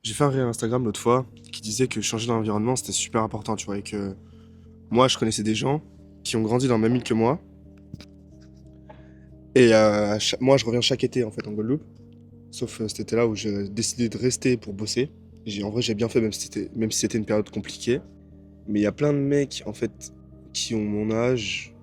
J'ai fait un réel Instagram l'autre fois qui disait que changer d'environnement c'était super important, tu vois, et que moi je connaissais des gens qui ont grandi dans le même île que moi, et moi je reviens chaque été en fait en Guadeloupe, sauf cet été-là où j'ai décidé de rester pour bosser. En vrai j'ai bien fait même si c'était une période compliquée, mais il y a plein de mecs en fait qui ont mon âge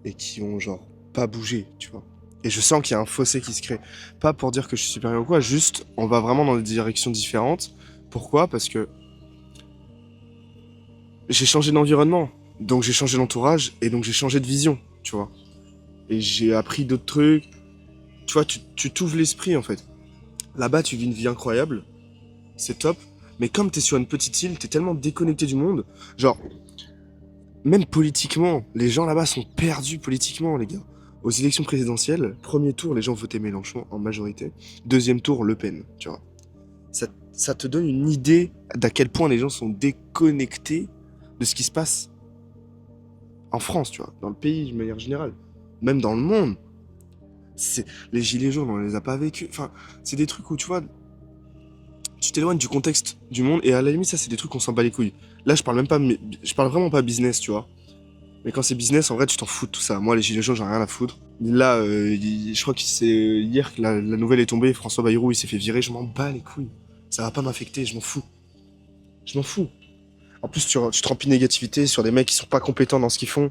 et qui ont genre pas bougé, tu vois. Et je sens qu'il y a un fossé qui se crée. Pas pour dire que je suis supérieur ou quoi, juste on va vraiment dans des directions différentes. Pourquoi? Parce que j'ai changé d'environnement, donc j'ai changé d'entourage, et donc j'ai changé de vision, tu vois. Et j'ai appris d'autres trucs. Tu vois, tu t'ouvres l'esprit en fait. Là-bas, tu vis une vie incroyable, c'est top. Mais comme t'es sur une petite île, t'es tellement déconnecté du monde. Genre, même politiquement, les gens là-bas sont perdus politiquement, les gars. Aux élections présidentielles, premier tour, les gens votaient Mélenchon en majorité. Deuxième tour, Le Pen, tu vois. Ça te donne une idée d'à quel point les gens sont déconnectés de ce qui se passe en France, tu vois, dans le pays de manière générale, même dans le monde. Les gilets jaunes, on les a pas vécus. Enfin, c'est des trucs où tu vois, tu t'éloignes du contexte du monde et à la limite, ça, c'est des trucs qu'on s'en bat les couilles. Là, je parle même pas, je parle vraiment pas business, tu vois. Mais quand c'est business, en vrai, tu t'en fous de tout ça. Moi, les gilets jaunes, j'en ai rien à foutre. Là, je crois que c'est hier que la nouvelle est tombée. François Bayrou, il s'est fait virer. Je m'en bats les couilles. Ça va pas m'affecter. Je m'en fous. Je m'en fous. En plus, tu te remplis de négativité sur des mecs qui sont pas compétents dans ce qu'ils font.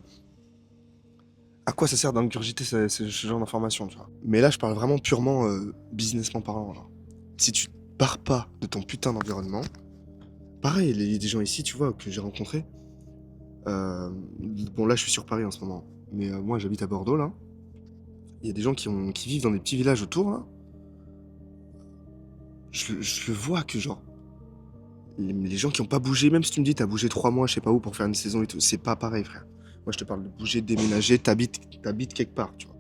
À quoi ça sert d'ingurgiter ce genre d'informations, tu vois. Mais là, je parle vraiment purement businessment parlant, genre. Si tu te barres pas de ton putain d'environnement, pareil, il y a des gens ici, tu vois, que j'ai rencontrés. euh, bon, là, je suis sur Paris en ce moment, mais moi, j'habite à Bordeaux, là. Il y a des gens qui vivent dans des petits villages autour, là. Je le vois que, genre, les gens qui ont pas bougé, même si tu me dis, t'as bougé 3 mois, je sais pas où, pour faire une saison et tout, c'est pas pareil, frère. Moi, je te parle de bouger, de déménager, t'habites quelque part, tu vois.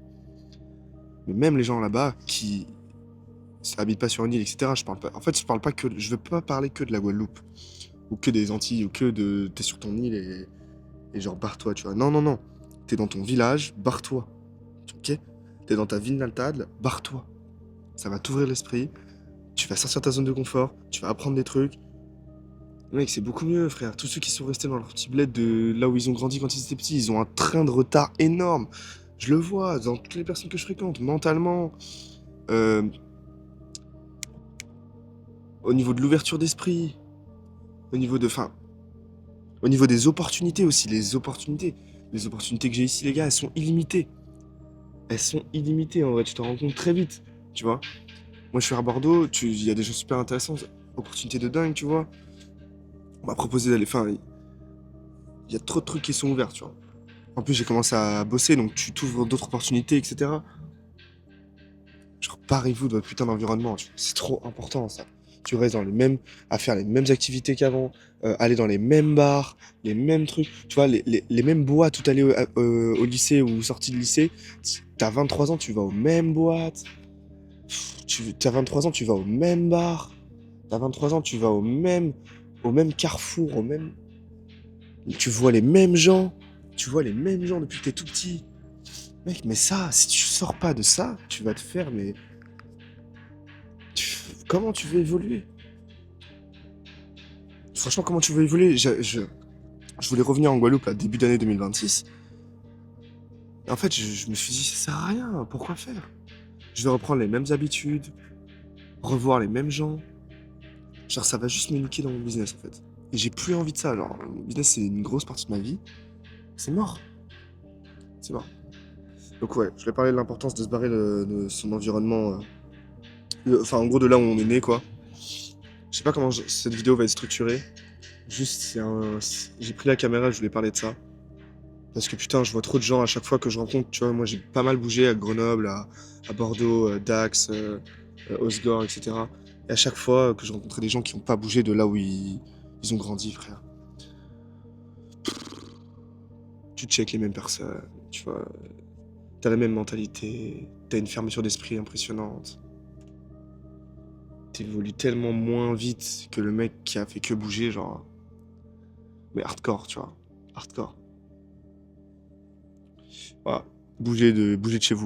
Mais même les gens là-bas qui habitent pas sur une île, etc. Je parle pas. En fait, je veux pas parler que de la Guadeloupe ou que des Antilles ou que de t'es sur ton île et genre barre-toi, tu vois. Non, non, non. T'es dans ton village, barre-toi. Ok? T'es dans ta ville natale, barre-toi. Ça va t'ouvrir l'esprit. Tu vas sortir de ta zone de confort. Tu vas apprendre des trucs. Mec, c'est beaucoup mieux, frère. Tous ceux qui sont restés dans leur petit bled de là où ils ont grandi quand ils étaient petits, ils ont un train de retard énorme. Je le vois dans toutes les personnes que je fréquente, mentalement, euh, au niveau de l'ouverture d'esprit, au niveau de, enfin, au niveau des opportunités aussi, les opportunités. Les opportunités que j'ai ici, les gars, elles sont illimitées. Elles sont illimitées, en vrai, tu t'en rends compte très vite, tu vois. Moi, je suis à Bordeaux, il y a des gens super intéressants, opportunités de dingue, tu vois. On m'a proposé d'aller, enfin, il y a trop de trucs qui sont ouverts, tu vois. En plus, j'ai commencé à bosser, donc tu t'ouvres d'autres opportunités, etc. Genre, parez-vous de votre putain d'environnement, tu vois. C'est trop important, ça. Tu restes à faire les mêmes activités qu'avant, aller dans les mêmes bars, les mêmes trucs, tu vois, les mêmes boîtes, tout aller au lycée ou sortie de lycée. T'as 23 ans, tu vas aux mêmes boîtes. T'as 23 ans, tu vas au même bar. T'as 23 ans, tu vas au même carrefour, tu vois les mêmes gens. Tu vois les mêmes gens depuis que t'es tout petit. Mec, mais ça, si tu sors pas de ça, tu vas te faire, mais comment tu veux évoluer? Franchement, comment tu veux évoluer? Je voulais revenir en Guadeloupe, là, début d'année 2026. Et en fait, je me suis dit, ça sert à rien. Pourquoi faire? Je vais reprendre les mêmes habitudes, revoir les mêmes gens. Genre, ça va juste me niquer dans mon business, en fait. Et j'ai plus envie de ça. Genre, mon business, c'est une grosse partie de ma vie. C'est mort. C'est mort. Donc, ouais, je vais parler de l'importance de se barrer de son environnement. Enfin, en gros, de là où on est né, quoi. Je sais pas comment cette vidéo va être structurée. Juste, j'ai pris la caméra, je voulais parler de ça. Parce que putain, je vois trop de gens à chaque fois que je rencontre, tu vois, moi j'ai pas mal bougé à Grenoble, à Bordeaux, Dax, Osgore, etc. Et à chaque fois que je rencontrais des gens qui ont pas bougé de là où ils ont grandi, frère. Tu checkes les mêmes personnes, tu vois, t'as la même mentalité, t'as une fermeture d'esprit impressionnante. T'évolues tellement moins vite que le mec qui a fait que bouger, genre. Mais hardcore, tu vois. Hardcore. Voilà. Bougez de chez vous.